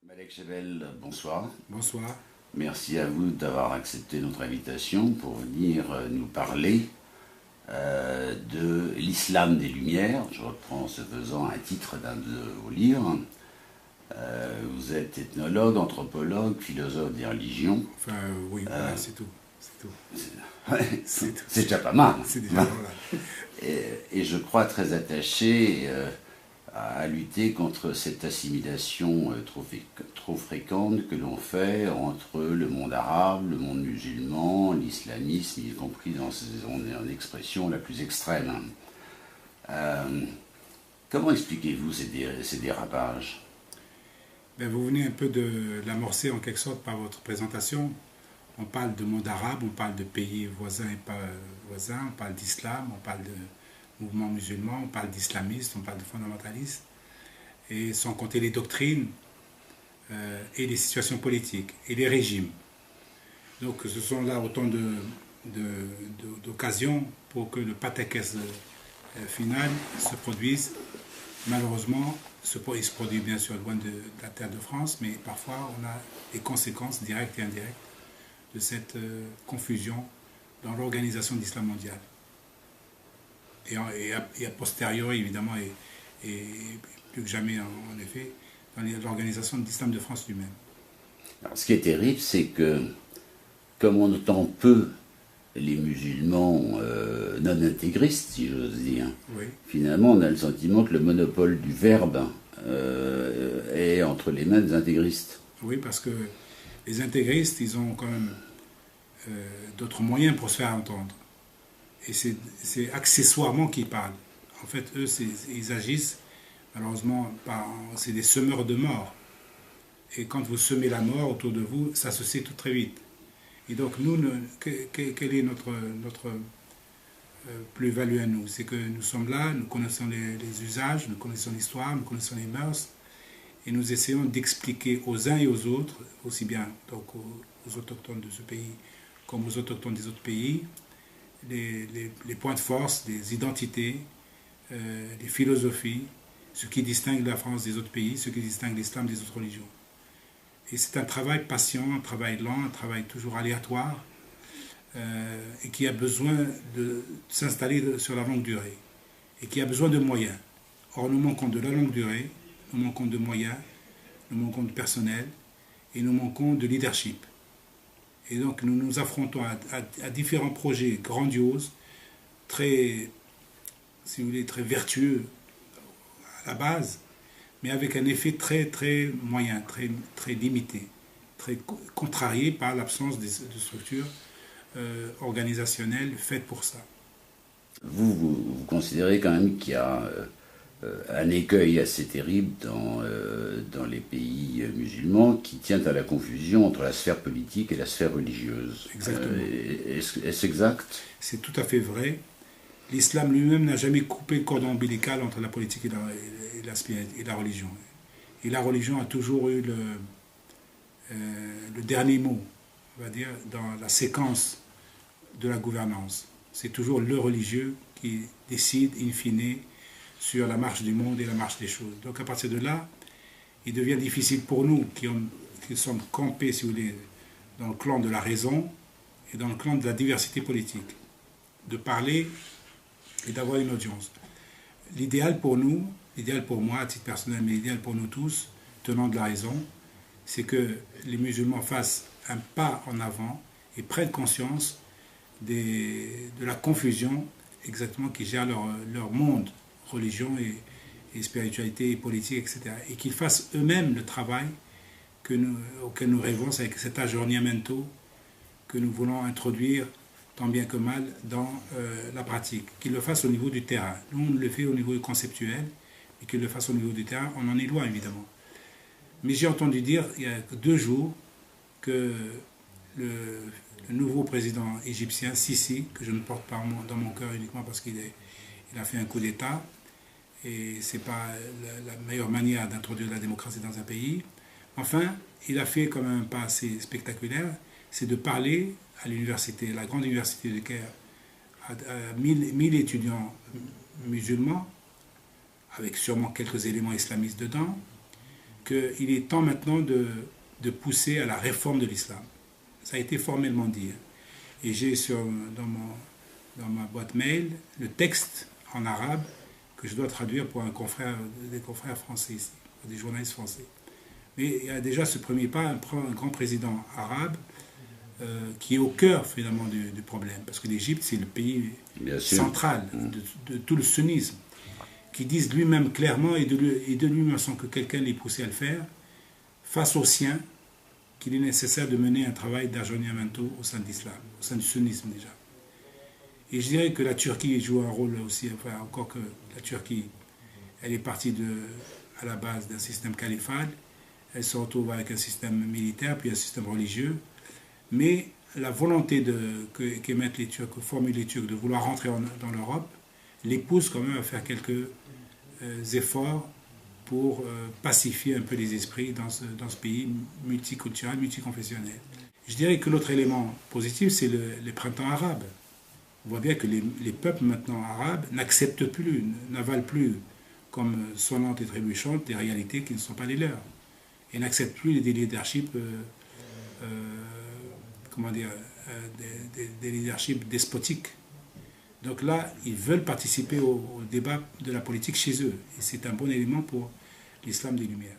Malek Chebel, bonsoir. Bonsoir. Merci à vous d'avoir accepté notre invitation pour venir nous parler de l'islam des Lumières. Je reprends ce faisant un titre d'un de vos livres. Vous êtes ethnologue, anthropologue, philosophe des religions. Enfin, oui, voilà, c'est tout. C'est tout. Ouais, C'est tout. c'est déjà pas mal. C'est déjà voilà. Et je crois très attaché à lutter contre cette assimilation trop fréquente que l'on fait entre le monde arabe, le monde musulman, l'islamisme, y compris dans son expression la plus extrême. Comment expliquez-vous ces dérapages? Ben, vous venez un peu de l'amorcer en quelque sorte par votre présentation. On parle de monde arabe, on parle de pays voisins et pas voisins, on parle d'islam, on parle de mouvements musulmans, on parle d'islamistes, on parle de fondamentalistes, et sans compter les doctrines et les situations politiques et les régimes. Donc ce sont là autant d'occasions pour que le pataquès final se produise. Malheureusement, il se produit bien sûr loin de la terre de France, mais parfois on a des conséquences directes et indirectes de cette confusion dans l'organisation de l'islam mondial. Et a posteriori, évidemment, et plus que jamais, en effet, dans l'organisation de l'islam de France lui-même. Alors, ce qui est terrible, c'est que, comme on entend peu les musulmans non intégristes, si j'ose dire, Oui. finalement, on a le sentiment que le monopole du verbe est entre les mains des intégristes. Oui, parce que les intégristes, ils ont quand même d'autres moyens pour se faire entendre. Et c'est accessoirement qu'ils parlent. En fait, eux, ils agissent, malheureusement, c'est des semeurs de mort. Et quand vous semez la mort autour de vous, ça se sait tout très vite. Et donc, nous, quelle est notre plus-value à nous? C'est que nous sommes là, nous connaissons les usages, nous connaissons l'histoire, nous connaissons les mœurs, et nous essayons d'expliquer aux uns et aux autres, aussi bien donc aux autochtones de ce pays comme aux autochtones des autres pays, les points de force, les identités, les philosophies, ce qui distingue la France des autres pays, ce qui distingue l'islam des autres religions. Et c'est un travail patient, un travail lent, un travail toujours aléatoire, et qui a besoin de s'installer sur la longue durée, et qui a besoin de moyens. Or, nous manquons de la longue durée, nous manquons de moyens, nous manquons de personnel, et nous manquons de leadership. Et donc nous nous affrontons à différents projets grandioses, très, si vous voulez, très vertueux à la base, mais avec un effet très très moyen, très limité, très contrarié par l'absence de structures organisationnelles faites pour ça. Vous considérez quand même qu'il y a un écueil assez terrible dans les pays musulmans qui tient à la confusion entre la sphère politique et la sphère religieuse. Exactement. Est-ce exact? C'est tout à fait vrai. L'islam lui-même n'a jamais coupé le cordon ombilical entre la politique et la religion. Et la religion a toujours eu le dernier mot, on va dire, dans la séquence de la gouvernance. C'est toujours le religieux qui décide, in fine, sur la marche du monde et la marche des choses. Donc à partir de là, il devient difficile pour nous, qui sommes campés, si vous voulez, dans le clan de la raison et dans le clan de la diversité politique, de parler et d'avoir une audience. L'idéal pour nous, l'idéal pour moi à titre personnel, mais l'idéal pour nous tous, tenants de la raison, c'est que les musulmans fassent un pas en avant et prennent conscience de la confusion exactement qui gère leur monde, religion et spiritualité et politique, etc. Et qu'ils fassent eux-mêmes le travail auquel nous rêvons, avec cet aggiornamento que nous voulons introduire tant bien que mal dans la pratique. Qu'ils le fassent au niveau du terrain. Nous, on le fait au niveau conceptuel, et qu'ils le fassent au niveau du terrain, on en est loin, évidemment. Mais j'ai entendu dire, il y a 2 jours, que le nouveau président égyptien, Sisi, que je ne porte pas dans mon cœur uniquement parce qu'il a fait un coup d'État, et ce n'est pas la meilleure manière d'introduire la démocratie dans un pays. Enfin, il a fait comme un pas assez spectaculaire, c'est de parler à l'université, la grande université de Caire, à 1000 étudiants musulmans, avec sûrement quelques éléments islamistes dedans, qu'il est temps maintenant de pousser à la réforme de l'islam. Ça a été formellement dit. Et j'ai dans ma boîte mail le texte en arabe que je dois traduire pour des confrères français ici, des journalistes français. Mais il y a déjà ce premier pas, un grand président arabe qui est au cœur finalement du problème. Parce que l'Égypte, c'est le pays central de tout le sunnisme, qui disent lui-même clairement et de lui-même sans que quelqu'un l'ait poussé à le faire, face aux siens, qu'il est nécessaire de mener un travail d'ajornamiento au sein de l'islam, au sein du sunnisme déjà. Et je dirais que la Turquie joue un rôle aussi, enfin, encore que la Turquie, elle est partie à la base d'un système califal, elle se retrouve avec un système militaire, puis un système religieux, mais la volonté qu'émettent les Turcs, que formulent les Turcs de vouloir rentrer dans l'Europe, les pousse quand même à faire quelques efforts pour pacifier un peu les esprits dans ce pays multiculturel, multiconfessionnel. Je dirais que l'autre élément positif, c'est les printemps arabes. On voit bien que les peuples maintenant arabes n'acceptent plus, n'avalent plus comme sonnantes et trébuchantes des réalités qui ne sont pas les leurs. Et n'acceptent plus des leaderships, des leaderships despotiques. Donc là, ils veulent participer au débat de la politique chez eux. Et c'est un bon élément pour l'islam des Lumières.